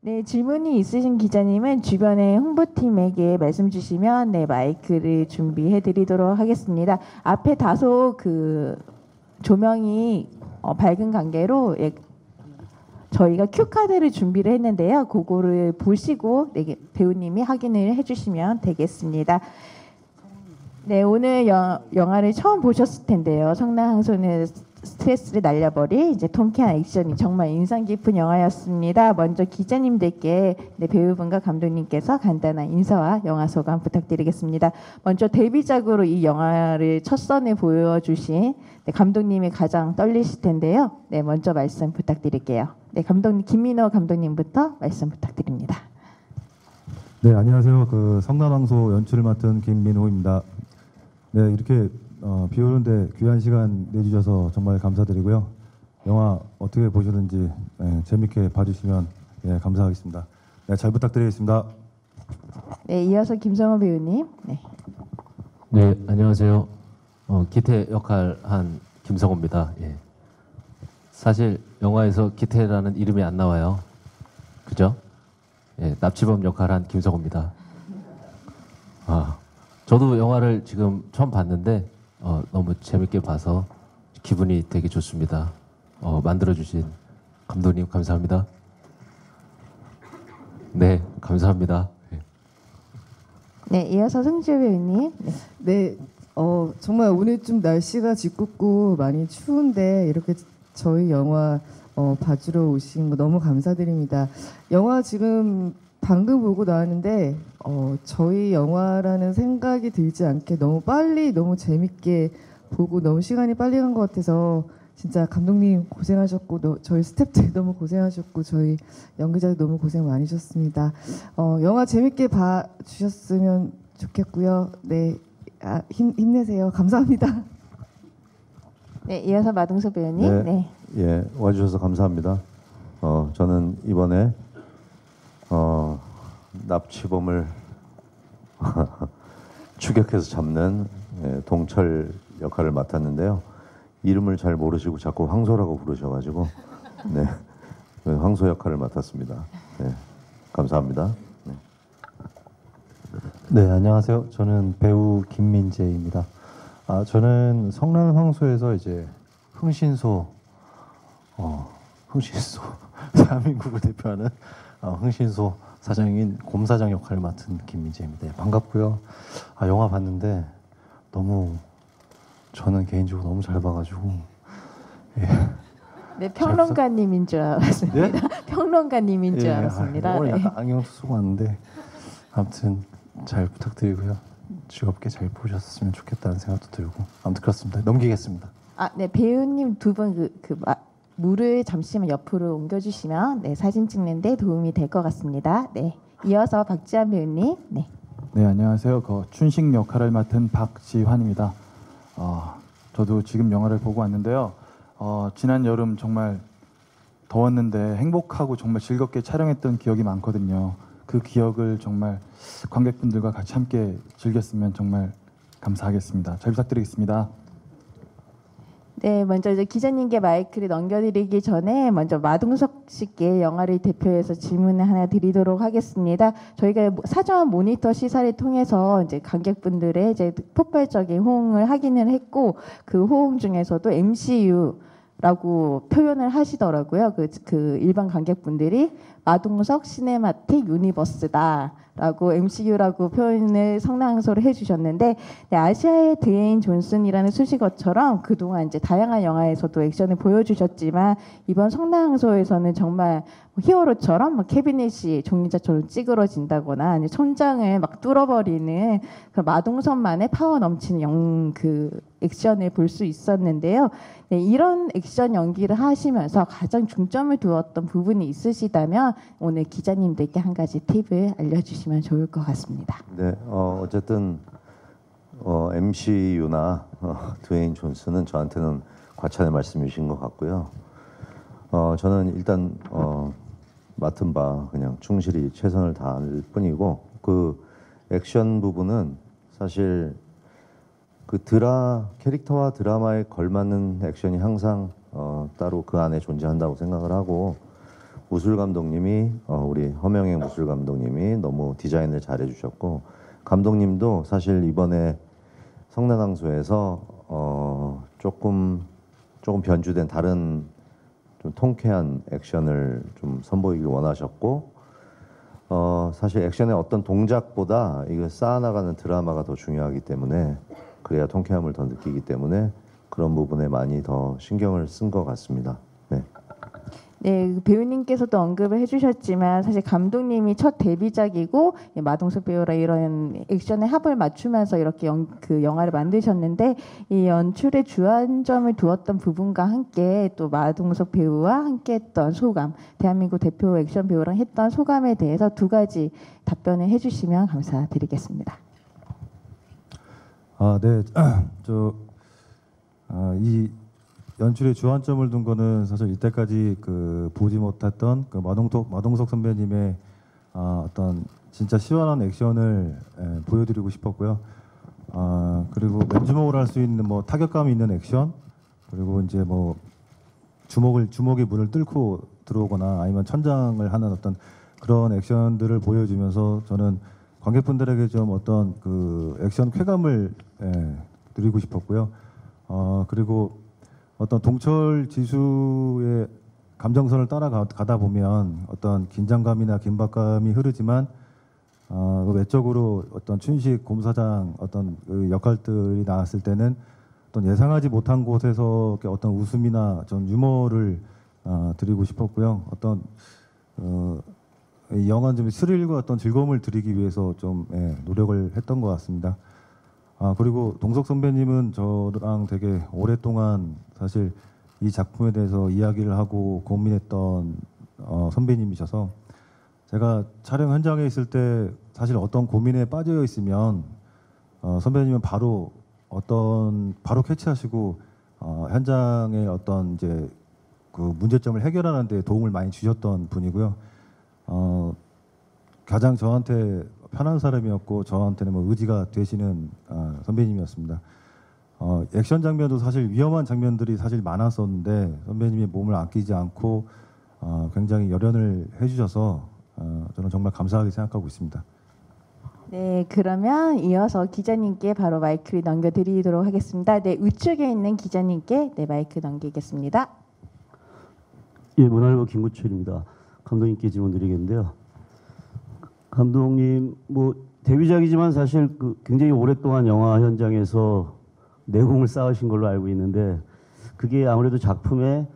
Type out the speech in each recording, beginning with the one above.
네, 질문이 있으신 기자님은 주변의 홍보팀에게 말씀 주시면 네, 마이크를 준비해 드리도록 하겠습니다. 앞에 다소 그 조명이 밝은 관계로 저희가 큐카드를 준비를 했는데요. 그거를 보시고 네, 배우님이 확인을 해주시면 되겠습니다. 네, 오늘 영화를 처음 보셨을 텐데요. 성난항소는 스트레스를 날려버릴 이제 통쾌한 액션이 정말 인상 깊은 영화였습니다. 먼저 기자님들께 네, 배우분과 감독님께서 간단한 인사와 영화 소감 부탁드리겠습니다. 먼저 데뷔작으로 이 영화를 첫 선에 보여주신 네, 감독님이 가장 떨리실 텐데요. 네, 먼저 말씀 부탁드릴게요. 네, 감독님 김민호 감독님부터 말씀 부탁드립니다. 네, 안녕하세요. 그 성난항소 연출을 맡은 김민호입니다. 네, 이렇게 비 오는데 귀한 시간 내주셔서 정말 감사드리고요. 영화 어떻게 보셨는지 재밌게 봐주시면 감사하겠습니다. 네, 잘 부탁드리겠습니다. 네, 이어서 김성호 배우님. 네, 네, 안녕하세요. 기태 역할 한 김성호입니다. 예. 사실 영화에서 기태라는 이름이 안 나와요. 그죠? 예, 납치범 역할 한 김성호입니다. 저도 영화를 지금 처음 봤는데 너무 재밌게 봐서 기분이 되게 좋습니다. 만들어주신 감독님 감사합니다. 네, 감사합니다. 네, 이어서 승주 배우님. 네. 네, 정말 오늘 좀 날씨가 짓궂고 많이 추운데 이렇게 저희 영화 봐주러 오신 거 너무 감사드립니다. 영화 지금 방금 보고 나왔는데 저희 영화라는 생각이 들지 않게 너무 빨리 너무 재밌게 보고 너무 시간이 빨리 간 것 같아서 진짜 감독님 고생하셨고 저희 스태프들 너무 고생하셨고 저희 연기자들 너무 고생 많으셨습니다. 영화 재밌게 봐주셨으면 좋겠고요. 네, 힘내세요. 감사합니다. 네, 이어서 마동석 배우님. 네. 예, 와주셔서 감사합니다. 저는 이번에 납치범을 추격해서 잡는 동철 역할을 맡았는데요. 이름을 잘 모르시고 자꾸 황소라고 부르셔가지고 네, 황소 역할을 맡았습니다. 네, 감사합니다. 네. 네, 안녕하세요. 저는 배우 김민재입니다. 저는 성난항소에서 이제 흥신소 대한민국을 대표하는 흥신소 사장인 곰사장 역할을 맡은 김민재입니다. 네, 반갑고요. 영화 봤는데 너무 저는 개인적으로 너무 잘 봐가지고 예. 네, 평론가님인 줄 알았습니다. 네? 평론가님인 줄 알았습니다. 오늘 네. 약간 안경도 쓰고 왔는데 아무튼 잘 부탁드리고요. 즐겁게 잘 보셨으면 좋겠다는 생각도 들고 아무튼 그렇습니다. 넘기겠습니다. 네, 배우님 두 분 물을 잠시만 옆으로 옮겨주시면 네, 사진 찍는데 도움이 될 것 같습니다. 네, 이어서 박지한 배우님. 네. 네, 안녕하세요. 춘식 역할을 맡은 박지환입니다. 저도 지금 영화를 보고 왔는데요. 지난 여름 정말 더웠는데 행복하고 정말 즐겁게 촬영했던 기억이 많거든요. 그 기억을 정말 관객분들과 같이 함께 즐겼으면 정말 감사하겠습니다. 잘 부탁드리겠습니다. 네, 먼저 이제 기자님께 마이크를 넘겨드리기 전에 먼저 마동석 씨께 영화를 대표해서 질문을 하나 드리도록 하겠습니다. 저희가 사전 모니터 시사를 통해서 이제 관객분들의 이제 폭발적인 호응을 확인을 했고 그 호응 중에서도 MCU라고 표현을 하시더라고요. 그 일반 관객분들이 마동석 시네마틱 유니버스다라고 MCU라고 표현을 성난항소를 해주셨는데 네, 아시아의 드웨인 존슨이라는 수식어처럼 그동안 이제 다양한 영화에서도 액션을 보여주셨지만 이번 성난항소에서는 정말 히어로처럼 캐비넷이 종이자처럼 찌그러진다거나 아니면 천장을 막 뚫어버리는 그 마동석만의 파워 넘치는 그 액션을 볼 수 있었는데요. 네, 이런 액션 연기를 하시면서 가장 중점을 두었던 부분이 있으시다면 오늘 기자님들께 한 가지 팁을 알려주시면 좋을 것 같습니다. 네, 어쨌든 MCU나 드웨인 존슨은 저한테는 과찬의 말씀이신 것 같고요. 저는 일단 맡은 바 그냥 충실히 최선을 다할 뿐이고 그 액션 부분은 사실 그 캐릭터와 드라마에 걸맞는 액션이 항상 따로 그 안에 존재한다고 생각을 하고 무술 감독님이 우리 허명행 무술 감독님이 너무 디자인을 잘해 주셨고, 감독님도 사실 이번에 성난항소에서 조금 변주된 다른 좀 통쾌한 액션을 좀 선보이길 원하셨고, 사실 액션의 어떤 동작보다 이거 쌓아나가는 드라마가 더 중요하기 때문에, 그래야 통쾌함을 더 느끼기 때문에 그런 부분에 많이 더 신경을 쓴 것 같습니다. 네. 네, 그 배우님께서도 언급을 해주셨지만 사실 감독님이 첫 데뷔작이고 마동석 배우랑 이런 액션의 합을 맞추면서 이렇게 그 영화를 만드셨는데, 이 연출에 주안점을 두었던 부분과 함께 또 마동석 배우와 함께했던 소감, 대한민국 대표 액션 배우랑 했던 소감에 대해서 두 가지 답변을 해주시면 감사드리겠습니다. 네, 이 연출에 주안점을 둔 거는 사실 이때까지 그 보지 못했던 그 마동석 선배님의 어떤 진짜 시원한 액션을 보여드리고 싶었고요. 그리고 맨주먹으로 할 수 있는 뭐 타격감이 있는 액션, 그리고 이제 뭐 주먹이 문을 뚫고 들어오거나 아니면 천장을 하는 어떤 그런 액션들을 보여주면서 저는 관객분들에게 좀 어떤 그 액션 쾌감을 드리고 싶었고요. 그리고 어떤 동철 지수의 감정선을 따라가다 보면 어떤 긴장감이나 긴박감이 흐르지만 외적으로 어떤 춘식 곰사장 어떤 그 역할들이 나왔을 때는 어떤 예상하지 못한 곳에서 어떤 웃음이나 좀 유머를 드리고 싶었고요. 어떤 이 영화는 좀 스릴과 어떤 즐거움을 드리기 위해서 좀 노력을 했던 것 같습니다. 그리고 동석 선배님은 저랑 되게 오랫동안 사실 이 작품에 대해서 이야기를 하고 고민했던 선배님이셔서, 제가 촬영 현장에 있을 때 사실 어떤 고민에 빠져 있으면 선배님은 바로 캐치하시고 현장의 어떤 이제 그 문제점을 해결하는 데 도움을 많이 주셨던 분이고요. 가장 저한테 편한 사람이었고 저한테는 뭐 의지가 되시는 선배님이었습니다. 액션 장면도 사실 위험한 장면들이 사실 많았었는데 선배님이 몸을 아끼지 않고 굉장히 열연을 해주셔서 저는 정말 감사하게 생각하고 있습니다. 네, 그러면 이어서 기자님께 바로 마이크를 넘겨드리도록 하겠습니다. 네, 우측에 있는 기자님께 마이크 넘기겠습니다. 예, 문화일보 김구철입니다. 감독님께 질문 드리겠는데요. 감독님, 뭐 데뷔작이지만 사실 그 굉장히 오랫동안 영화 현장에서 내공을 쌓으신 걸로 알고 있는데, 그게 아무래도 작품에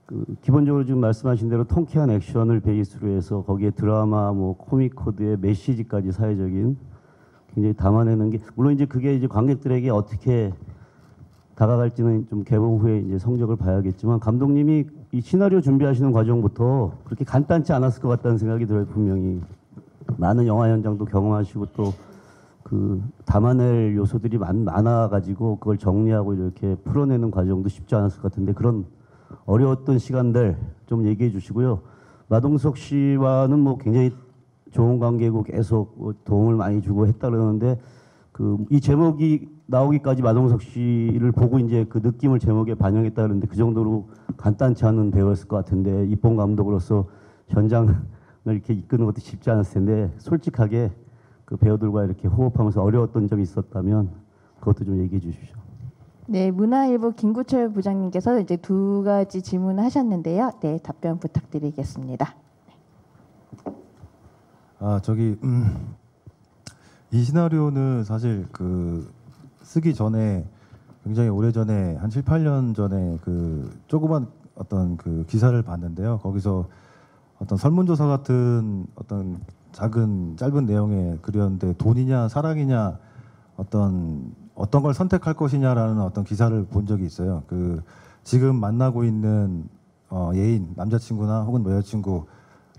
그 기본적으로 지금 말씀하신 대로 통쾌한 액션을 베이스로 해서 거기에 드라마, 뭐 코믹 코드의 메시지까지 사회적인 굉장히 담아내는 게, 물론 이제 그게 이제 관객들에게 어떻게 다가갈지는 좀 개봉 후에 이제 성적을 봐야겠지만, 감독님이 이 시나리오 준비하시는 과정부터 그렇게 간단치 않았을 것 같다는 생각이 들어요. 분명히 많은 영화 현장도 경험하시고 또 그 담아낼 요소들이 많아가지고 그걸 정리하고 이렇게 풀어내는 과정도 쉽지 않았을 것 같은데, 그런 어려웠던 시간들 좀 얘기해 주시고요. 마동석 씨와는 뭐 굉장히 좋은 관계고 계속 뭐 도움을 많이 주고 했다 그러는데, 그 이 제목이 나오기까지 마동석 씨를 보고 이제 그 느낌을 제목에 반영했다 그러는데, 그 정도로 간단치 않은 배우였을 것 같은데, 입봉 감독으로서 현장을 이렇게 이끄는 것도 쉽지 않았을 텐데, 솔직하게 그 배우들과 이렇게 호흡하면서 어려웠던 점이 있었다면 그것도 좀 얘기해 주십시오. 네, 문화일보 김구철 부장님께서 이제 두 가지 질문을 하셨는데요. 네, 답변 부탁드리겠습니다. 이 시나리오는 사실 그 쓰기 전에 굉장히 오래 전에 한 7, 8년 전에 그 조그만 어떤 그 기사를 봤는데요. 거기서 어떤 설문조사 같은 어떤 작은 짧은 내용의 글이었는데, 돈이냐 사랑이냐 어떤 걸 선택할 것이냐라는 어떤 기사를 본 적이 있어요. 그 지금 만나고 있는 예인 남자친구나 혹은 여자친구를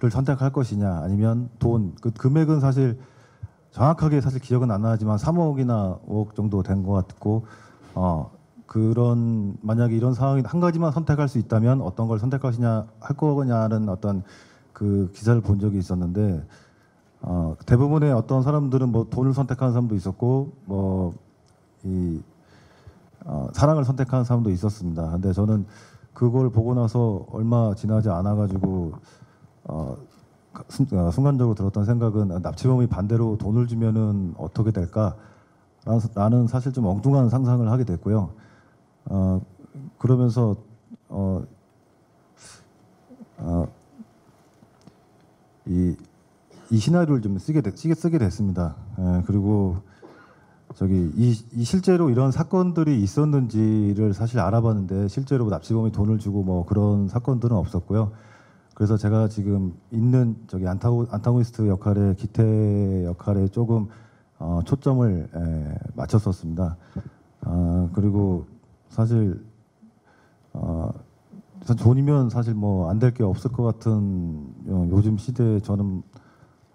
선택할 것이냐, 아니면 돈, 그 금액은 사실 정확하게 사실 기억은 안 나지만 3억이나 5억 정도 된 것 같고, 그런 만약에 이런 상황이 한 가지만 선택할 수 있다면 어떤 걸 선택할 것이냐 할 거냐는 어떤 그 기사를 본 적이 있었는데, 대부분의 어떤 사람들은 뭐 돈을 선택하는 사람도 있었고 뭐 사랑을 선택하는 사람도 있었습니다. 근데 저는 그걸 보고 나서 얼마 지나지 않아 가지고 순간적으로 들었던 생각은 납치범이 반대로 돈을 주면은 어떻게 될까? 라는 사실 좀 엉뚱한 상상을 하게 됐고요. 그러면서 이 시나리오를 좀 쓰게 됐습니다. 그리고 이 실제로 이런 사건들이 있었는지를 사실 알아봤는데 실제로 납치범이 돈을 주고 뭐 그런 사건들은 없었고요. 그래서 제가 지금 있는 안타고니스트 역할의 기태 역할에 조금 초점을 맞췄었습니다. 그리고 사실 돈이면 사실 뭐 안 될 게 없을 것 같은 요즘 시대에 저는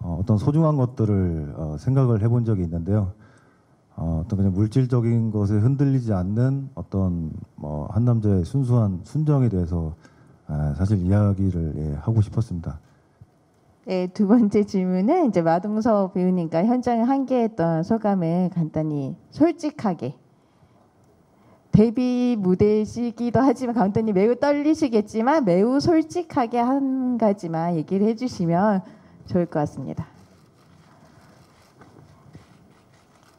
어떤 소중한 것들을 생각을 해본 적이 있는데요. 어떤 그냥 물질적인 것에 흔들리지 않는 어떤 한 남자의 순수한 순정에 대해서 사실 이야기를 하고 싶었습니다. 네, 두 번째 질문은 이제 마동석 배우님과 현장에 함께했던 소감을 간단히 솔직하게. 데뷔 무대시기도 하지만 감독님 매우 떨리시겠지만 매우 솔직하게 한 가지만 얘기를 해주시면 좋을 것 같습니다.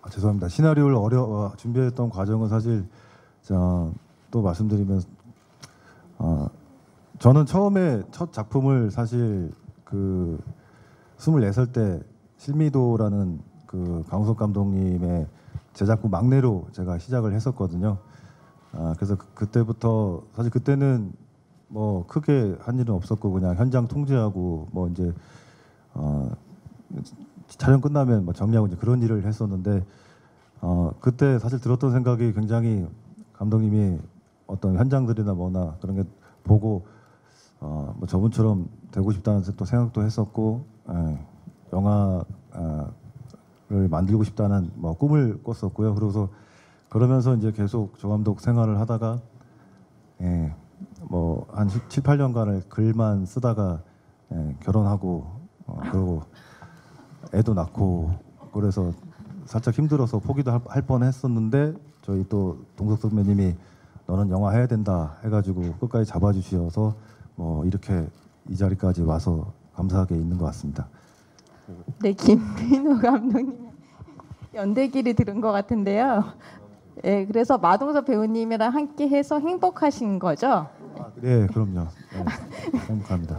죄송합니다. 시나리오를 준비했던 과정은 사실 또 말씀드리면 저는 처음에 첫 작품을 사실 24살 때 실미도라는 강우석 감독님의 제작부 막내로 제가 시작을 했었거든요. 그래서 그때부터 사실 그때는 뭐 크게 한 일은 없었고 그냥 현장 통제하고 뭐 이제 촬영 끝나면 뭐 정리하고 이제 그런 일을 했었는데 그때 사실 들었던 생각이 굉장히 감독님이 어떤 현장들이나 뭐나 그런 게 보고 뭐 저분처럼 되고 싶다는 또 생각도 했었고 영화를 만들고 싶다는 뭐 꿈을 꿨었고요. 그러면서 이제 계속 조 감독 생활을 하다가 뭐 한 7, 8년간을 글만 쓰다가 결혼하고 그리고 애도 낳고 그래서 살짝 힘들어서 포기도 할 뻔했었는데 저희 또 동석 선배님이 너는 영화 해야 된다 해가지고 끝까지 잡아주셔서 뭐 이렇게 이 자리까지 와서 감사하게 있는 것 같습니다. 네, 김민호 감독님 연대기를 들은 것 같은데요. 네, 그래서 마동석 배우님이랑 함께해서 행복하신 거죠? 네, 그럼요. 네, 행복합니다.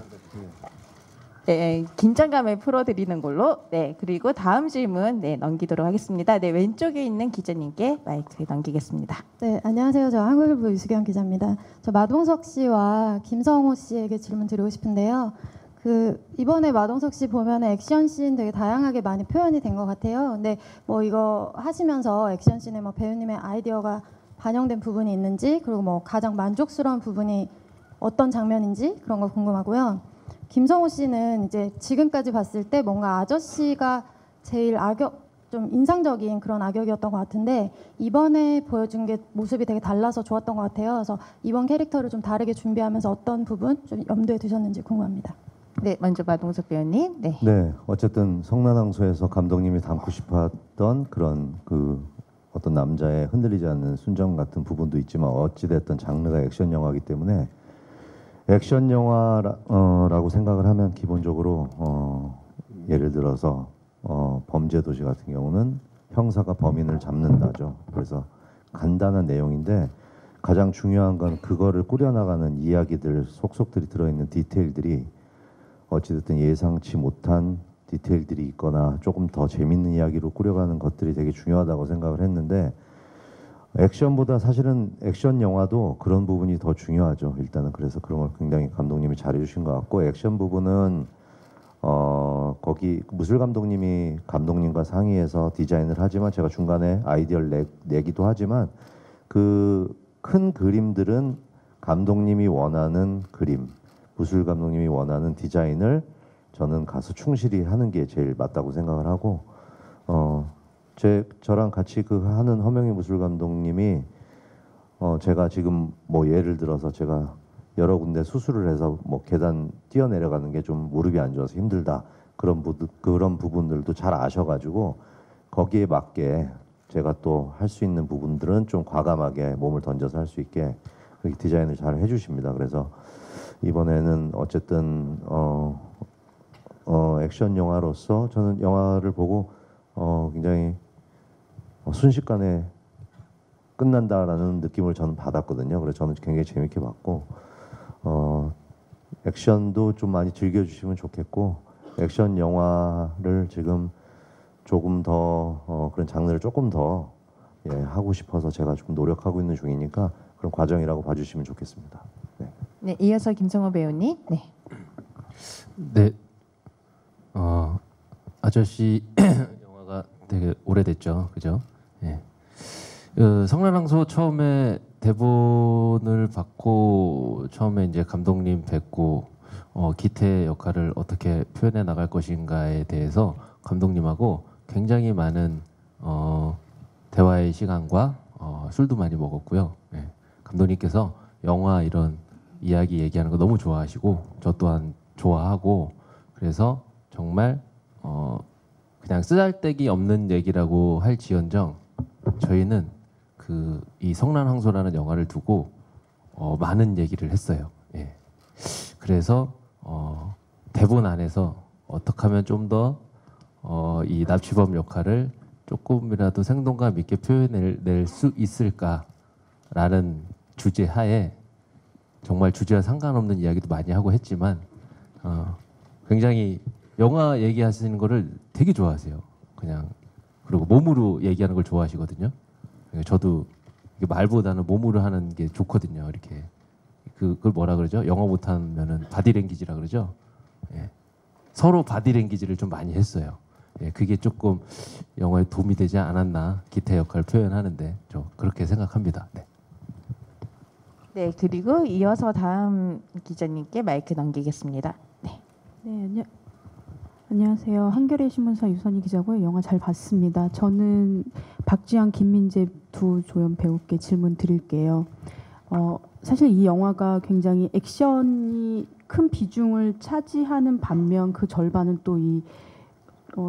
네, 긴장감을 풀어드리는 걸로. 네, 그리고 다음 질문 넘기도록 하겠습니다. 네, 왼쪽에 있는 기자님께 마이크 넘기겠습니다. 네, 안녕하세요. 저 한국일보 유수경 기자입니다. 저 마동석 씨와 김성호 씨에게 질문 드리고 싶은데요. 이번에 마동석 씨 보면 액션씬 되게 다양하게 많이 표현이 된 것 같아요. 근데 뭐 이거 하시면서 액션씬에 뭐 배우님의 아이디어가 반영된 부분이 있는지, 그리고 뭐 가장 만족스러운 부분이 어떤 장면인지 그런 거 궁금하고요. 김성호 씨는 이제 지금까지 봤을 때 뭔가 아저씨가 제일 좀 인상적인 그런 악역이었던 것 같은데 이번에 보여준 게 모습이 되게 달라서 좋았던 것 같아요. 그래서 이번 캐릭터를 좀 다르게 준비하면서 어떤 부분 좀 염두에 두셨는지 궁금합니다. 네, 먼저 마동석 배우님. 네. 네, 어쨌든 성난항소에서 감독님이 담고 싶었던 그런 어떤 남자의 흔들리지 않는 순정 같은 부분도 있지만 어찌 됐든 장르가 액션 영화이기 때문에 액션 영화라고 생각을 하면 기본적으로 예를 들어서 범죄도시 같은 경우는 형사가 범인을 잡는다죠. 그래서 간단한 내용인데 가장 중요한 건 그거를 꾸려나가는 이야기들 속속들이 들어있는 디테일들이 어찌됐든 예상치 못한 디테일들이 있거나 조금 더 재밌는 이야기로 꾸려가는 것들이 되게 중요하다고 생각을 했는데 액션보다 사실은 액션 영화도 그런 부분이 더 중요하죠. 일단은 그래서 그런 걸 굉장히 감독님이 잘해주신 것 같고 액션 부분은 거기 무술 감독님이 감독님과 상의해서 디자인을 하지만 제가 중간에 아이디어를 내기도 하지만 그 큰 그림들은 감독님이 원하는 그림, 무술 감독님이 원하는 디자인을 저는 가서 충실히 하는 게 제일 맞다고 생각을 하고 저랑 같이 하는 허명희 무술 감독님이 제가 지금 뭐 예를 들어서 제가 여러 군데 수술을 해서 뭐 계단 뛰어내려가는 게 좀 무릎이 안 좋아서 힘들다 그런 부분들도 잘 아셔가지고 거기에 맞게 제가 또 할 수 있는 부분들은 좀 과감하게 몸을 던져서 할 수 있게 그렇게 디자인을 잘 해주십니다. 그래서 이번에는 어쨌든 액션 영화로서 저는 영화를 보고 굉장히 순식간에 끝난다라는 느낌을 저는 받았거든요. 그래서 저는 굉장히 재밌게 봤고 액션도 좀 많이 즐겨주시면 좋겠고 액션 영화를 지금 조금 더 그런 장르를 조금 더 하고 싶어서 제가 좀 노력하고 있는 중이니까 그런 과정이라고 봐주시면 좋겠습니다. 네. 네, 이어서 김성호 배우님. 네. 네. 아저씨 영화가 되게 오래됐죠, 그죠? 예. 성난항소 처음에 대본을 받고 처음에 이제 감독님 뵙고 기태 역할을 어떻게 표현해 나갈 것인가에 대해서 감독님하고 굉장히 많은 대화의 시간과 술도 많이 먹었고요. 예. 감독님께서 영화 이런 이야기 얘기하는 거 너무 좋아하시고 저 또한 좋아하고 그래서 정말 그냥 쓰잘데기 없는 얘기라고 할지언정 저희는 이 성난항소라는 영화를 두고 많은 얘기를 했어요. 예. 그래서 대본 안에서 어떻게 하면 좀 더 이 납치범 역할을 조금이라도 생동감 있게 표현낼 수 있을까라는 주제 하에 정말 주제와 상관없는 이야기도 많이 하고 했지만 굉장히 영화 얘기하시는 거를 되게 좋아하세요. 그냥 그리고 몸으로 얘기하는 걸 좋아하시거든요. 저도 말보다는 몸으로 하는 게 좋거든요. 이렇게 그걸 뭐라 그러죠? 영어 못하면은 바디랭귀지라 그러죠. 예. 서로 바디랭귀지를 좀 많이 했어요. 예. 그게 조금 영화에 도움이 되지 않았나 기태 역할을 표현하는데 저 그렇게 생각합니다. 네. 네, 그리고 이어서 다음 기자님께 마이크 넘기겠습니다. 네. 네, 안녕하세요. 한겨레 신문사 유선희 기자고요. 영화 잘 봤습니다. 저는 박지현, 김민재 두 조연 배우께 질문 드릴게요. 사실 이 영화가 굉장히 액션이 큰 비중을 차지하는 반면 그 절반은 또 이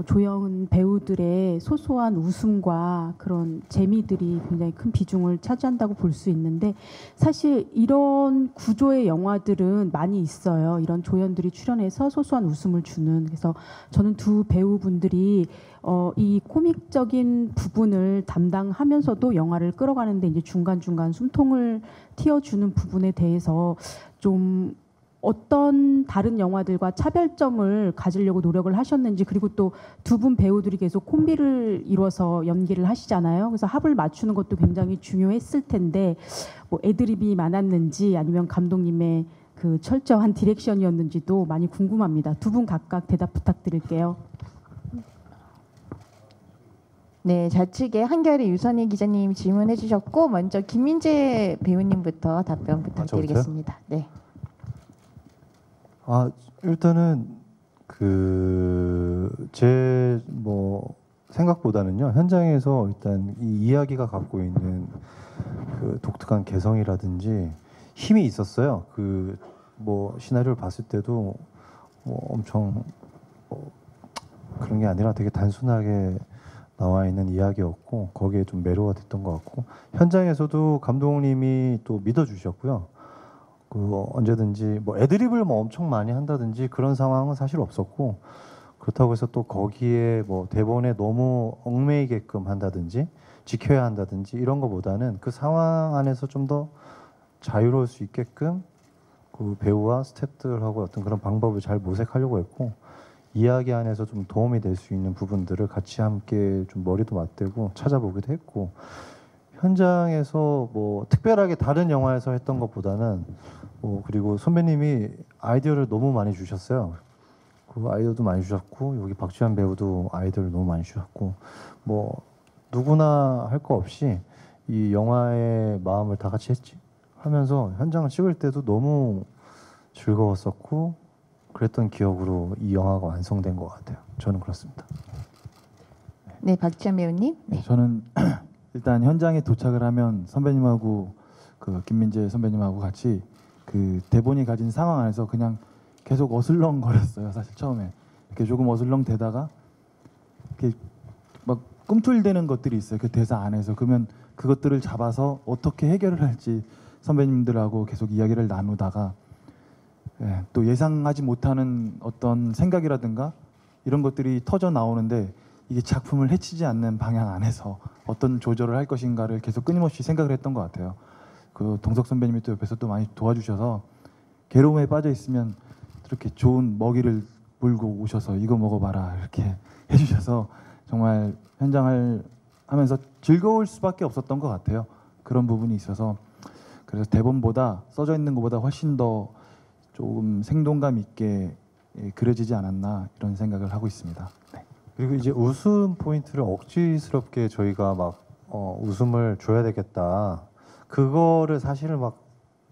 조연 배우들의 소소한 웃음과 그런 재미들이 굉장히 큰 비중을 차지한다고 볼 수 있는데 사실 이런 구조의 영화들은 많이 있어요. 이런 조연들이 출연해서 소소한 웃음을 주는. 그래서 저는 두 배우분들이 이 코믹적인 부분을 담당하면서도 영화를 끌어가는데 이제 중간중간 숨통을 틔워주는 부분에 대해서 좀 어떤 다른 영화들과 차별점을 가지려고 노력을 하셨는지 그리고 또 두 분 배우들이 계속 콤비를 이뤄서 연기를 하시잖아요. 그래서 합을 맞추는 것도 굉장히 중요했을 텐데 뭐 애드립이 많았는지 아니면 감독님의 그 철저한 디렉션이었는지도 많이 궁금합니다. 두 분 각각 대답 부탁드릴게요. 네, 좌측에 한겨레 유선희 기자님 질문해 주셨고 먼저 김민재 배우님부터 답변 부탁드리겠습니다. 네. 일단은 제 생각보다는요 현장에서 일단 이 이야기가 갖고 있는 그 독특한 개성이라든지 힘이 있었어요. 시나리오를 봤을 때도 엄청 그런 게 아니라 되게 단순하게 나와 있는 이야기였고 거기에 좀 매료가 됐던 것 같고 현장에서도 감독님이 또 믿어주셨고요. 언제든지 애드립을 엄청 많이 한다든지 그런 상황은 사실 없었고 그렇다고 해서 또 거기에 대본에 너무 얽매이게끔 한다든지 지켜야 한다든지 이런 것보다는 그 상황 안에서 좀 더 자유로울 수 있게끔 그 배우와 스태프들하고 어떤 그런 방법을 잘 모색하려고 했고 이야기 안에서 좀 도움이 될 수 있는 부분들을 같이 함께 좀 머리도 맞대고 찾아보기도 했고 현장에서 특별하게 다른 영화에서 했던 것보다는 그리고 선배님이 아이디어를 너무 많이 주셨어요. 그 아이디어도 많이 주셨고 여기 박지현 배우도 아이디어를 너무 많이 주셨고 누구나 할 거 없이 이 영화의 마음을 다 같이 했지 하면서 현장을 찍을 때도 너무 즐거웠었고 그랬던 기억으로 이 영화가 완성된 것 같아요. 저는 그렇습니다. 네, 박지현 배우님. 네. 저는 일단 현장에 도착을 하면 선배님하고 김민재 선배님하고 같이 그 대본이 가진 상황 안에서 그냥 계속 어슬렁거렸어요. 사실 처음에 이렇게 조금 어슬렁대다가 이렇게 막 꿈틀대는 것들이 있어요. 그 대사 안에서. 그러면 그것들을 잡아서 어떻게 해결을 할지 선배님들하고 계속 이야기를 나누다가 예, 또 예상하지 못하는 어떤 생각이라든가 이런 것들이 터져 나오는데 이게 작품을 해치지 않는 방향 안에서 어떤 조절을 할 것인가를 계속 끊임없이 생각을 했던 것 같아요. 그 동석 선배님이 또 옆에서 또 많이 도와주셔서 괴로움에 빠져 있으면 이렇게 좋은 먹이를 물고 오셔서 이거 먹어봐라 이렇게 해주셔서 정말 현장을 하면서 즐거울 수밖에 없었던 것 같아요. 그런 부분이 있어서 그래서 대본보다 써져 있는 것보다 훨씬 더 조금 생동감 있게 그려지지 않았나 이런 생각을 하고 있습니다. 네. 그리고 이제 웃음 포인트를 억지스럽게 저희가 막 웃음을 줘야 되겠다. 그거를 사실은 막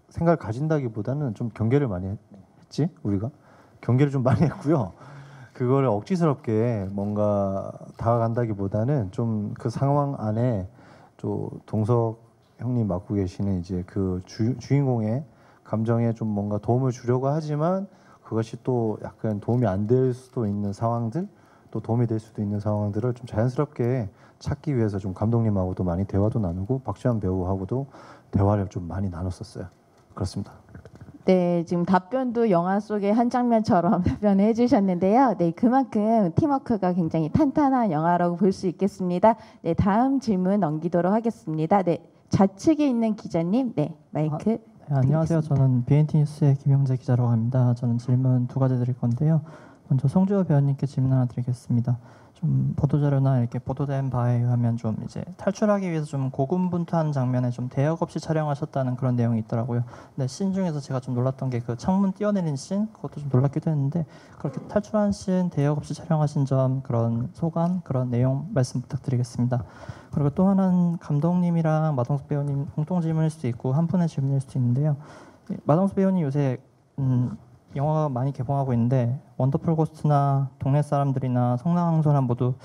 생각을 가진다기보다는 좀 경계를 많이 했지 우리가 경계를 좀 많이 했고요. 그거를 억지스럽게 뭔가 다가간다기보다는 좀 그 상황 안에 또 동석 형님 맡고 계시는 이제 그 주인공의 감정에 좀 뭔가 도움을 주려고 하지만 그것이 또 약간 도움이 안 될 수도 있는 상황들 또 도움이 될 수도 있는 상황들을 좀 자연스럽게 찾기 위해서 좀 감독님하고도 많이 대화도 나누고 박지환 배우하고도 대화를 좀 많이 나눴었어요. 그렇습니다. 네, 지금 답변도 영화 속의 한 장면처럼 답변을 해주셨는데요. 네, 그만큼 팀워크가 굉장히 탄탄한 영화라고 볼 수 있겠습니다. 네, 다음 질문 넘기도록 하겠습니다. 네, 좌측에 있는 기자님, 네, 마이크. 네, 안녕하세요. 저는 BNT 뉴스의 김영재 기자라고 합니다. 저는 질문 두 가지 드릴 건데요. 먼저 송주호 배우님께 질문 하나 드리겠습니다. 좀 보도자료나 이렇게 보도된 바에 의하면 좀 이제 탈출하기 위해서 좀 고군분투한 장면에 좀 대역 없이 촬영하셨다는 그런 내용이 있더라고요. 근데 씬 중에서 제가 좀 놀랐던 게 그 창문 뛰어내린 씬, 그것도 좀 놀랍기도 했는데 그렇게 탈출한 씬 대역 없이 촬영하신 점 그런 소감, 그런 내용 말씀 부탁드리겠습니다. 그리고 또 하나는 감독님이랑 마동석 배우님 공통 질문일 수도 있고 한 분의 질문일 수도 있는데요. 마동석 배우님 요새 영화가 많이 개봉하고 있는데 원더풀 고스트나 동네 사람들이나 성남항소는 모두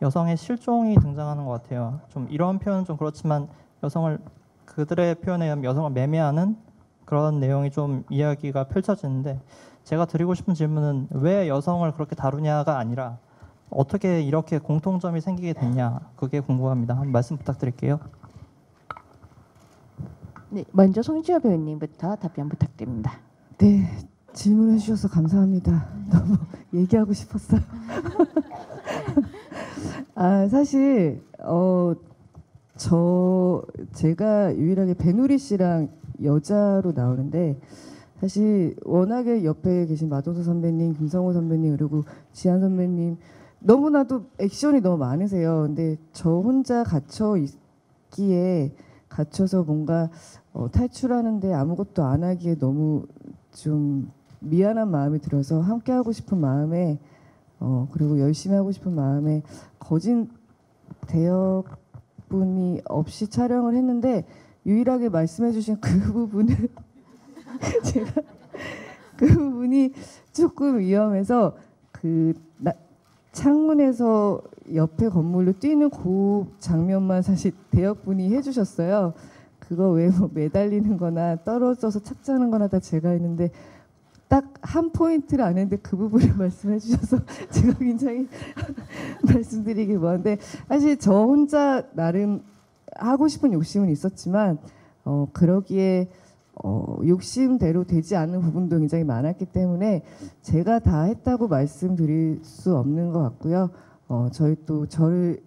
여성의 실종이 등장하는 것 같아요. 좀 이런 표현은 좀 그렇지만 여성을 그들의 표현에 의하면 여성을 매매하는 그런 내용이 좀 이야기가 펼쳐지는데 제가 드리고 싶은 질문은 왜 여성을 그렇게 다루냐가 아니라 어떻게 이렇게 공통점이 생기게 됐냐 그게 궁금합니다. 한 말씀 부탁드릴게요. 네, 먼저 송지호 배우님부터 답변 부탁드립니다. 네, 질문해 주셔서 감사합니다. 너무 얘기하고 싶었어요. 사실 제가 유일하게 배누리 씨랑 여자로 나오는데 사실 워낙에 옆에 계신 마동석 선배님, 김성호 선배님 그리고 지한 선배님 너무나도 액션이 너무 많으세요. 근데 저 혼자 갇혀 있기에 갇혀서 뭔가 탈출하는데 아무것도 안 하기에 너무 좀 미안한 마음이 들어서 함께 하고 싶은 마음에 그리고 열심히 하고 싶은 마음에 거진 대역분이 없이 촬영을 했는데 유일하게 말씀해주신 그 부분은 제가 그 부분이 조금 위험해서 창문에서 옆에 건물로 뛰는 그 장면만 사실 대역분이 해주셨어요. 그거 외에 뭐 매달리는 거나 떨어져서 착지하는 거나 다 제가 했는데 딱 한 포인트를 안 했는데 그 부분을 말씀해 주셔서 제가 굉장히 말씀드리기 뭐한데 사실 저 혼자 나름 하고 싶은 욕심은 있었지만 그러기에 욕심대로 되지 않는 부분도 굉장히 많았기 때문에 제가 다 했다고 말씀드릴 수 없는 것 같고요. 저희 또 저를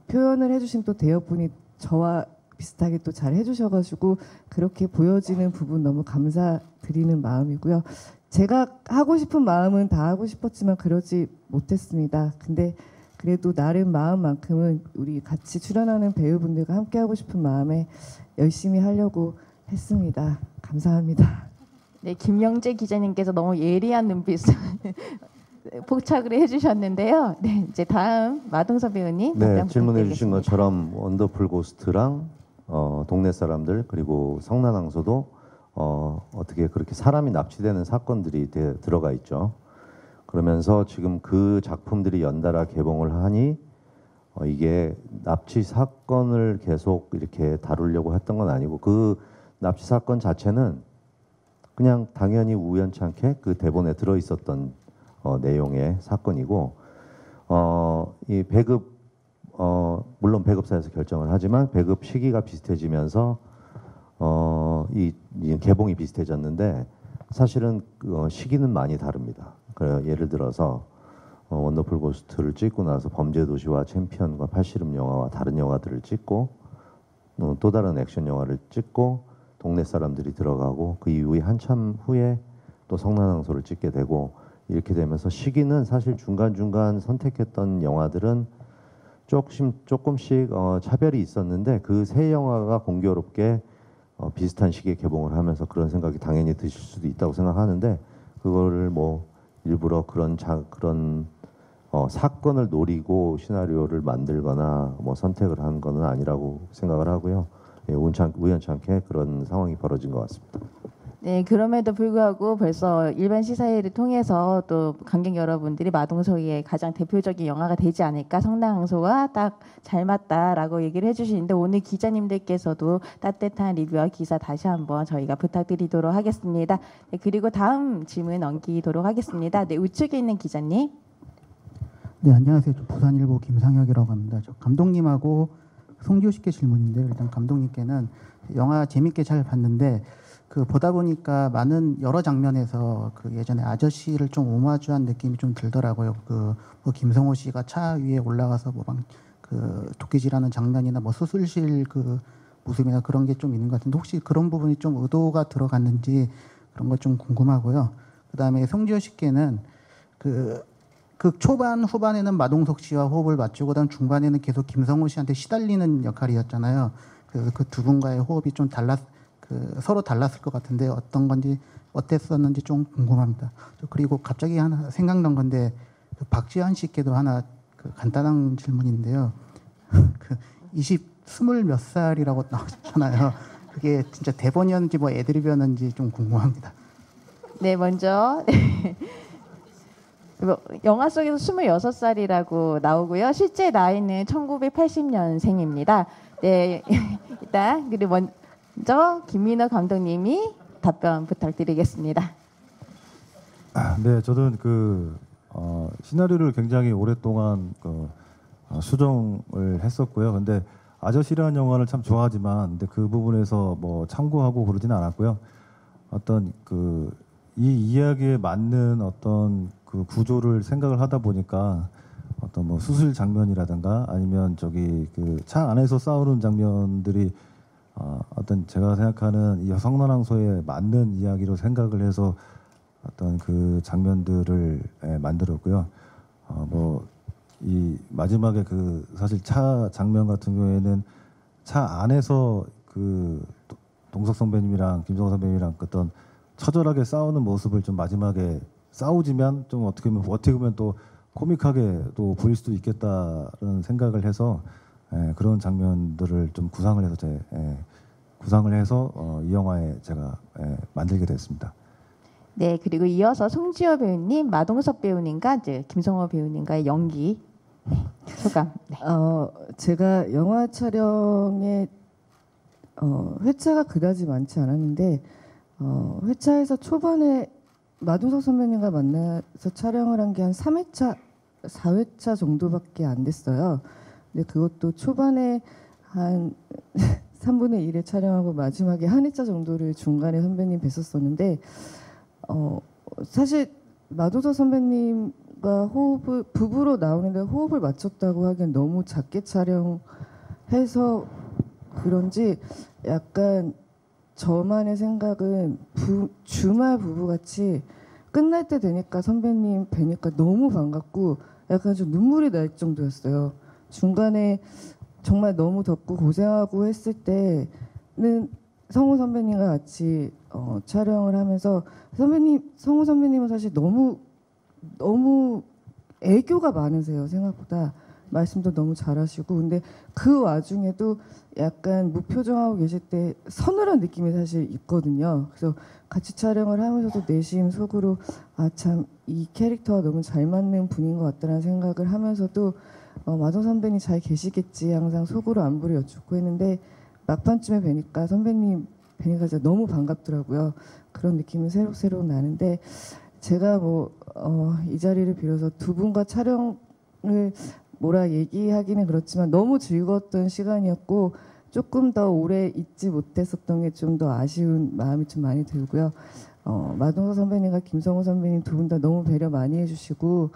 표현을 해주신 또 대역분이 저와 비슷하게 또 잘 해주셔가지고 그렇게 보여지는 부분 너무 감사드리는 마음이고요. 제가 하고 싶은 마음은 다 하고 싶었지만 그러지 못했습니다. 근데 그래도 나름 마음만큼은 우리 같이 출연하는 배우분들과 함께 하고 싶은 마음에 열심히 하려고 했습니다. 감사합니다. 네, 김영재 기자님께서 너무 예리한 눈빛을 포착을 해주셨는데요. 네, 이제 다음 마동석 배우님. 네, 질문해 주신 것처럼 원더풀 고스트랑 동네 사람들 그리고 성난항소도 어떻게 그렇게 사람이 납치되는 사건들이 들어가 있죠. 그러면서 지금 그 작품들이 연달아 개봉을 하니 이게 납치 사건을 계속 이렇게 다루려고 했던 건 아니고 그 납치 사건 자체는 그냥 당연히 우연치 않게 그 대본에 들어 있었던 내용의 사건이고 이 배급 물론 배급사에서 결정을 하지만 배급 시기가 비슷해지면서 이 개봉이 비슷해졌는데 사실은 시기는 많이 다릅니다. 그래요. 예를 들어서 원더풀 고스트를 찍고 나서 범죄도시와 챔피언과 팔씨름 영화와 다른 영화들을 찍고 또 다른 액션 영화를 찍고 동네 사람들이 들어가고 그 이후에 한참 후에 또 성난항소를 찍게 되고 이렇게 되면서 시기는 사실 중간중간 선택했던 영화들은 조금씩 차별이 있었는데 그 세 영화가 공교롭게 비슷한 시기에 개봉을 하면서 그런 생각이 당연히 드실 수도 있다고 생각하는데 그거를 뭐 일부러 그런 사건을 노리고 시나리오를 만들거나 뭐 선택을 한 거는 아니라고 생각을 하고요. 예, 우연찮게 그런 상황이 벌어진 것 같습니다. 네, 그럼에도 불구하고 벌써 일반 시사회를 통해서 또 관객 여러분들이 마동석의 가장 대표적인 영화가 되지 않을까, 성난항소와 딱 잘 맞다라고 얘기를 해주시는데 오늘 기자님들께서도 따뜻한 리뷰와 기사 다시 한번 저희가 부탁드리도록 하겠습니다. 네, 그리고 다음 질문 넘기도록 하겠습니다. 네, 우측에 있는 기자님. 네, 안녕하세요. 저 부산일보 김상혁이라고 합니다. 저 감독님하고 송지효 씨께 질문인데요. 일단 감독님께는 영화 재밌게 잘 봤는데 그 보다 보니까 많은 여러 장면에서 그 예전에 아저씨를 좀 오마주한 느낌이 좀 들더라고요. 그 뭐 김성호 씨가 차 위에 올라가서 뭐 그 도끼질하는 장면이나 뭐 수술실 그 모습이나 그런 게 좀 있는 것 같은데 혹시 그런 부분이 좀 의도가 들어갔는지 그런 것 좀 궁금하고요. 그다음에 송지효 씨께는 그 초반 후반에는 마동석 씨와 호흡을 맞추고 그다음 중반에는 계속 김성호 씨한테 시달리는 역할이었잖아요. 그 두 분과의 호흡이 좀 서로 달랐을 것 같은데 어떤 건지 어땠었는지 좀 궁금합니다. 그리고 갑자기 하나 생각난 건데 그 박지환 씨께도 하나 그 간단한 질문인데요. 그 20 몇 살이라고 나오셨잖아요. 그게 진짜 대본이었는지 뭐 애드립이었는지 좀 궁금합니다. 네, 먼저 영화 속에서 26살이라고 나오고요. 실제 나이는 1980년생입니다. 네, 일단 그리고 먼저 김민호 감독님이 답변 부탁드리겠습니다. 네, 저는 시나리오를 굉장히 오랫동안 수정을 했었고요. 근데 아저씨라는 영화를 참 좋아하지만 근데 그 부분에서 뭐 참고하고 그러지는 않았고요. 어떤 이 이야기에 맞는 어떤 그 구조를 생각을 하다 보니까 어떤 뭐 수술 장면이라든가 아니면 그 차 안에서 싸우는 장면들이 어떤 제가 생각하는 이 성난항소에 맞는 이야기로 생각을 해서 어떤 그 장면들을 만들었고요. 뭐 이 마지막에 사실 차 장면 같은 경우에는 차 안에서 동석 선배님이랑 김성호 선배님이랑 어떤 처절하게 싸우는 모습을 좀 마지막에 싸우지만 좀 어떻게 보면 또 코믹하게 또 보일 수도 있겠다는 생각을 해서 그런 장면들을 좀 구상을 해서 이 영화에 제가 만들게 됐습니다. 네, 그리고 이어서 송지효 배우님, 마동석 배우님과 이제 김성호 배우님과의 연기 소감. 네. 제가 영화 촬영에 회차가 그다지 많지 않았는데 회차에서 초반에 마동석 선배님과 만나서 촬영을 한 게 한 3회차, 4회차 정도밖에 안 됐어요. 근데 그것도 초반에 한 3분의 1을 촬영하고 마지막에 한 회차 정도를 중간에 선배님 뵀었었는데 사실 마동석 선배님과 부부로 나오는데 호흡을 맞췄다고 하기엔 너무 작게 촬영해서 그런지 약간 저만의 생각은 주말 부부같이 끝날 때 되니까 선배님 뵈니까 너무 반갑고 약간 좀 눈물이 날 정도였어요. 중간에 정말 너무 덥고 고생하고 했을 때는 성우 선배님과 같이 촬영을 하면서 성우 선배님은 사실 너무 애교가 많으세요. 생각보다 말씀도 너무 잘하시고 근데 그 와중에도 약간 무표정하고 계실 때 서늘한 느낌이 사실 있거든요. 그래서 같이 촬영을 하면서도 내심 속으로 참 이 캐릭터와 너무 잘 맞는 분인 것 같다는 생각을 하면서도 마동 선배님 잘 계시겠지 항상 속으로 안부를 여쭙고 했는데 막판쯤에 뵈니까 선배님 뵈니까 진짜 너무 반갑더라고요. 그런 느낌이 새록새록 나는데 제가 이 자리를 빌어서 두 분과 촬영을 뭐라 얘기하기는 그렇지만 너무 즐거웠던 시간이었고 조금 더 오래 잊지 못했었던 게 좀 더 아쉬운 마음이 좀 많이 들고요. 마동석 선배님과 김성호 선배님 두 분 다 너무 배려 많이 해주시고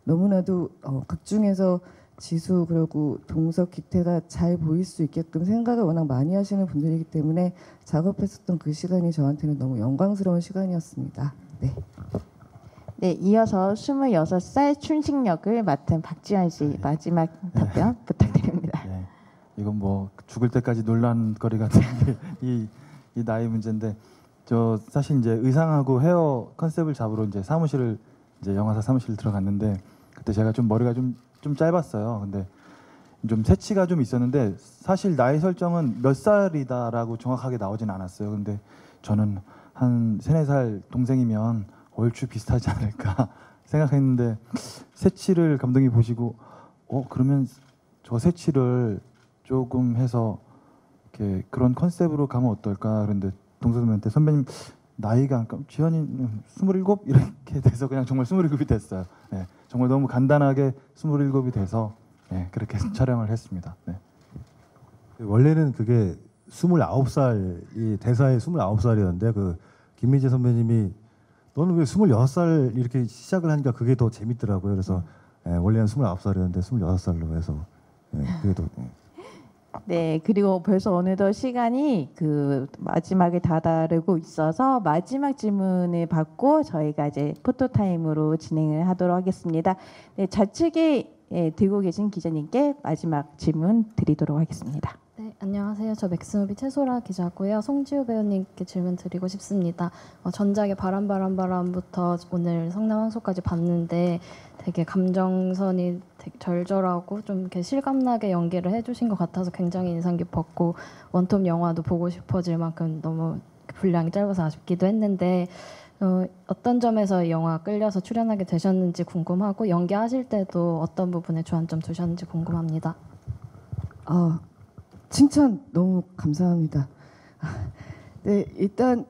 너무나도 극 중에서 지수 그리고 동석 기태가 잘 보일 수 있게끔 생각을 워낙 많이 하시는 분들이기 때문에 작업했었던 그 시간이 저한테는 너무 영광스러운 시간이었습니다. 네. 네, 이어서 26살 춘식 역을 맡은 박지환 씨 마지막 답변 부탁드립니다. 네, 이건 뭐 죽을 때까지 논란거리 같은 게 이 나이 문제인데 저 사실 이제 의상하고 헤어 컨셉을 잡으러 이제 사무실을 이제 영화사 사무실 들어갔는데 그때 제가 좀 머리가 좀 짧았어요. 근데 좀 새치가 좀 있었는데 사실 나이 설정은 몇 살이다라고 정확하게 나오진 않았어요. 근데 저는 한 3-4살 동생이면 얼추 비슷하지 않을까 생각했는데 새치를 감독이 보시고 그러면 저 새치를 조금 해서 이렇게 그런 컨셉으로 가면 어떨까 그런데 동서선배한테 선배님 나이가 지현이는 27 이렇게 돼서 그냥 정말 27이 됐어요. 네, 정말 너무 간단하게 27이 돼서 네, 그렇게 촬영을 했습니다. 네. 원래는 그게 29살 이 대사에 29살이었는데 그 김민재 선배님이 너는 왜 26살 이렇게 시작을 하니까 그게 더 재밌더라고요. 그래서 원래는 29살이었는데 26살로 해서 그게 더 네, 그리고 벌써 어느덧 시간이 그 마지막에 다다르고 있어서 마지막 질문을 받고 저희가 이제 포토타임으로 진행을 하도록 하겠습니다. 네, 좌측에 들고 계신 기자님께 마지막 질문 드리도록 하겠습니다. 네, 안녕하세요. 저 맥스무비 최소라 기자고요. 송지효 배우님께 질문 드리고 싶습니다. 전작의 바람부터 오늘 성남항소까지 봤는데 되게 감정선이 되게 절절하고 좀 이렇게 실감나게 연기를 해주신 것 같아서 굉장히 인상 깊었고 원톱 영화도 보고 싶어질 만큼 너무 분량이 짧아서 아쉽기도 했는데 어떤 점에서 이 영화 끌려서 출연하게 되셨는지 궁금하고 연기하실 때도 어떤 부분에 주안점 두셨는지 궁금합니다. 칭찬 너무 감사합니다. 네, 일단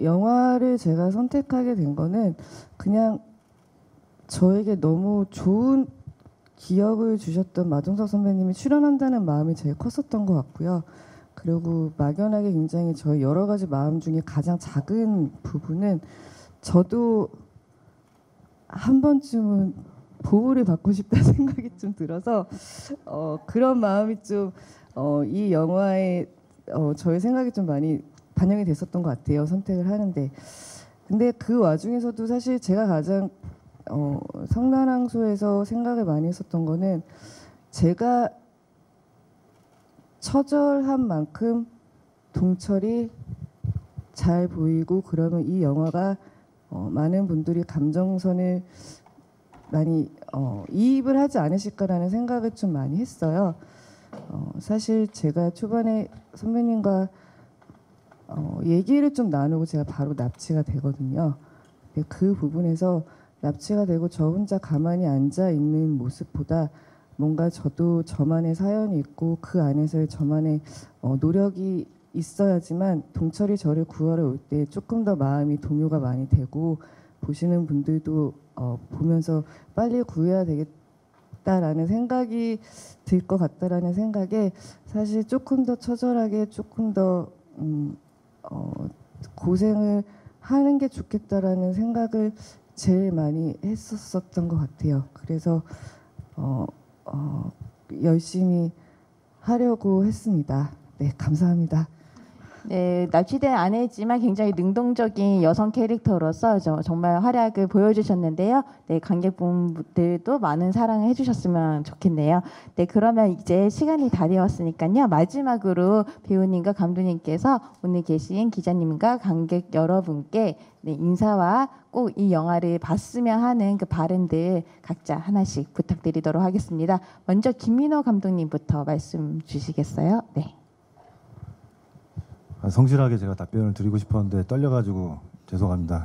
영화를 제가 선택하게 된 거는 그냥 저에게 너무 좋은 기억을 주셨던 마동석 선배님이 출연한다는 마음이 제일 컸었던 것 같고요. 그리고 막연하게 굉장히 저의 여러 가지 마음 중에 가장 작은 부분은 저도 한 번쯤은 보호를 받고 싶다 생각이 좀 들어서 그런 마음이 좀 이 영화에 저의 생각이 좀 많이 반영이 됐었던 것 같아요. 선택을 하는데. 근데 그 와중에서도 사실 제가 가장 성난항소에서 생각을 많이 했었던 거는 제가 처절한 만큼 동철이 잘 보이고 그러면 이 영화가 많은 분들이 감정선을 많이 이입을 하지 않으실까라는 생각을 좀 많이 했어요. 사실 제가 초반에 선배님과 얘기를 좀 나누고 제가 바로 납치가 되거든요. 근데 그 부분에서 납치가 되고 저 혼자 가만히 앉아 있는 모습보다 뭔가 저도 저만의 사연이 있고 그 안에서의 저만의 노력이 있어야지만 동철이 저를 구하러 올 때 조금 더 마음이 동요가 많이 되고 보시는 분들도 보면서 빨리 구해야 되겠다라는 생각이 들 것 같다라는 생각에 사실 조금 더 처절하게 조금 더 고생을 하는 게 좋겠다라는 생각을 제일 많이 했었던 것 같아요. 그래서 열심히 하려고 했습니다. 네, 감사합니다. 네, 납치된 아내지만 굉장히 능동적인 여성 캐릭터로서 정말 활약을 보여주셨는데요. 네, 관객분들도 많은 사랑을 해주셨으면 좋겠네요. 네, 그러면 이제 시간이 다 되었으니까요. 마지막으로 배우님과 감독님께서 오늘 계신 기자님과 관객 여러분께 인사와 꼭 이 영화를 봤으면 하는 그 바램들 각자 하나씩 부탁드리도록 하겠습니다. 먼저 김민호 감독님부터 말씀 주시겠어요? 네. 성실하게 제가 답변을 드리고 싶었는데 떨려가지고 죄송합니다.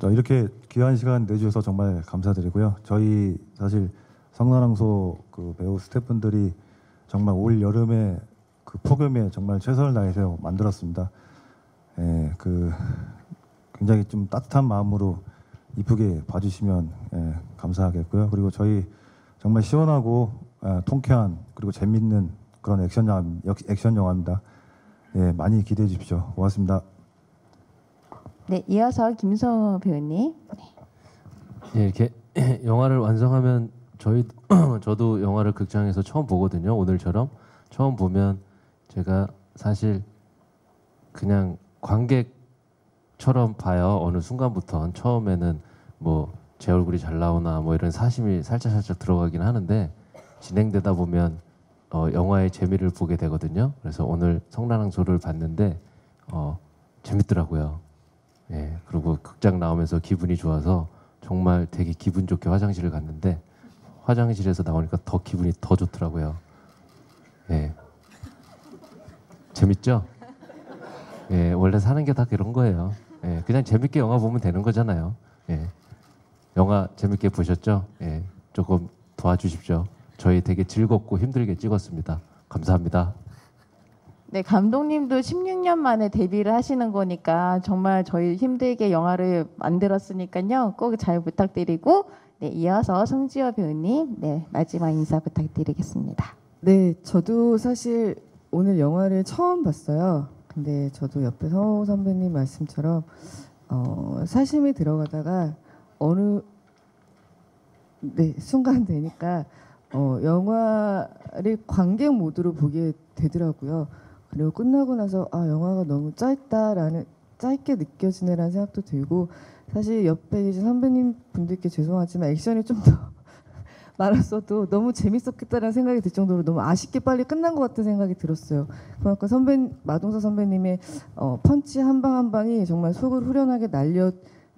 이렇게 귀한 시간 내주셔서 정말 감사드리고요. 저희 사실 성난항소 그 배우 스태프분들이 정말 올 여름에 그 폭염에 정말 최선을 다해서 만들었습니다. 굉장히 좀 따뜻한 마음으로 이쁘게 봐주시면 감사하겠고요. 그리고 저희 정말 시원하고 통쾌한 그리고 재밌는 그런 액션 영화입니다. 많이 기대해 주십시오. 고맙습니다. 네, 이어서 김성호 배우님. 예, 이렇게 영화를 완성하면 저도 영화를 극장에서 처음 보거든요. 오늘처럼 처음 보면 제가 사실 그냥 관객처럼 봐요. 어느 순간부터 처음에는 뭐 제 얼굴이 잘 나오나 뭐 이런 사심이 살짝 들어가긴 하는데 진행되다 보면 영화의 재미를 보게 되거든요. 그래서 오늘 성난항소를 봤는데 재밌더라고요. 예, 그리고 극장 나오면서 기분이 좋아서 정말 되게 기분 좋게 화장실을 갔는데 화장실에서 나오니까 더 기분이 더 좋더라고요. 예, 재밌죠? 예, 원래 사는 게 다 그런 거예요. 예, 그냥 재밌게 영화 보면 되는 거잖아요. 예, 영화 재밌게 보셨죠? 예, 조금 도와주십시오. 저희 되게 즐겁고 힘들게 찍었습니다. 감사합니다. 네, 감독님도 16년 만에 데뷔를 하시는 거니까 정말 저희 힘들게 영화를 만들었으니까요. 꼭 잘 부탁드리고 네, 이어서 송지효 배우님 네, 마지막 인사 부탁드리겠습니다. 네, 저도 사실 오늘 영화를 처음 봤어요. 근데 저도 옆에 성호 선배님 말씀처럼 사심이 들어가다가 어느 순간 되니까 영화를 관객 모드로 보게 되더라고요. 그리고 끝나고 나서 영화가 너무 짧게 느껴지네라는 생각도 들고 사실 옆에 계신 선배님 분들께 죄송하지만 액션이 좀 더 많았어도 너무 재밌었겠다라는 생각이 들 정도로 너무 아쉽게 빨리 끝난 것 같은 생각이 들었어요. 그만큼 마동석 선배님의 펀치 한 방 한 방이 정말 속을 후련하게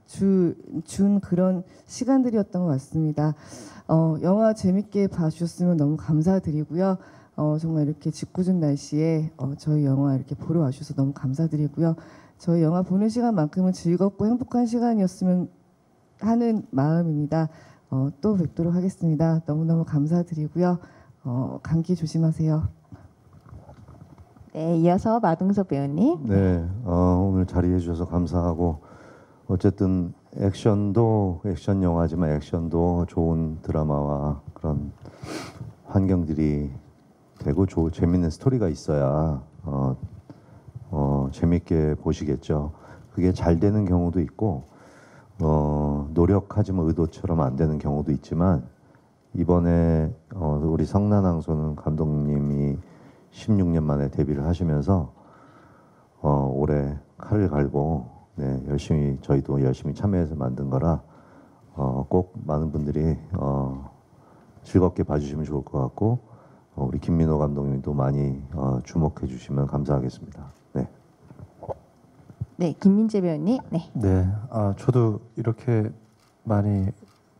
준 그런 시간들이었던 것 같습니다. 영화 재밌게 봐주셨으면 너무 감사드리고요. 정말 이렇게 짓궂은 날씨에 저희 영화 이렇게 보러 와주셔서 너무 감사드리고요. 저희 영화 보는 시간만큼은 즐겁고 행복한 시간이었으면 하는 마음입니다. 또 뵙도록 하겠습니다. 너무너무 감사드리고요. 감기 조심하세요. 네, 이어서 마동석 배우님. 네, 오늘 자리해 주셔서 감사하고 어쨌든 액션도 액션 영화지만 액션도 좋은 드라마와 그런 환경들이 되고 재밌는 스토리가 있어야 재밌게 보시겠죠. 그게 잘 되는 경우도 있고 노력하지만 의도처럼 안 되는 경우도 있지만 이번에 우리 성난항소는 감독님이 16년 만에 데뷔를 하시면서 올해 칼을 갈고 저희도 열심히 참여해서 만든 거라 꼭 많은 분들이 즐겁게 봐주시면 좋을 것 같고 우리 김민호 감독님도 많이 주목해 주시면 감사하겠습니다. 네. 네, 김민재 배우님. 네. 네, 저도 이렇게 많이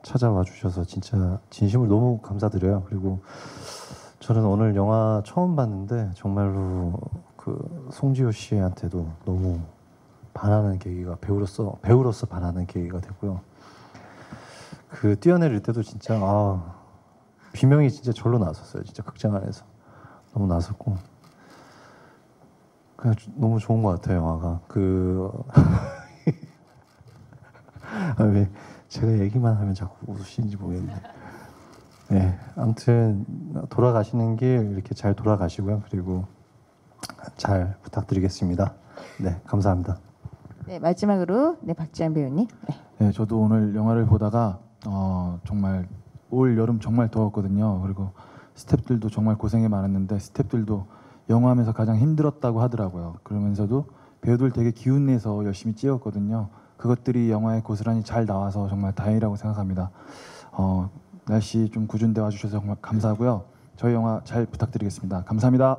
찾아와 주셔서 진짜 진심으로 너무 감사드려요. 그리고 저는 오늘 영화 처음 봤는데 정말로 그 송지효 씨한테도 너무 반하는 계기가 배우로서 반하는 계기가 됐고요. 그 뛰어내릴 때도 진짜 비명이 진짜 절로 나왔었어요. 진짜 극장 안에서 너무 나섰고 그냥 너무 좋은 것 같아요. 영화가 왜 제가 얘기만 하면 자꾸 웃으시는지 모르겠네. 네, 아무튼 돌아가시는 길 이렇게 잘 돌아가시고요. 그리고 잘 부탁드리겠습니다. 네, 감사합니다. 네, 마지막으로 박지한 배우님. 네, 저도 오늘 영화를 보다가 정말 올 여름 정말 더웠거든요. 그리고 스태프들도 정말 고생이 많았는데 스태프들도 영화하면서 가장 힘들었다고 하더라고요. 그러면서도 배우들 되게 기운내서 열심히 찍었거든요. 그것들이 영화에 고스란히 잘 나와서 정말 다행이라고 생각합니다. 날씨 좀 궂은데 와주셔서 정말 감사하고요. 저희 영화 잘 부탁드리겠습니다. 감사합니다.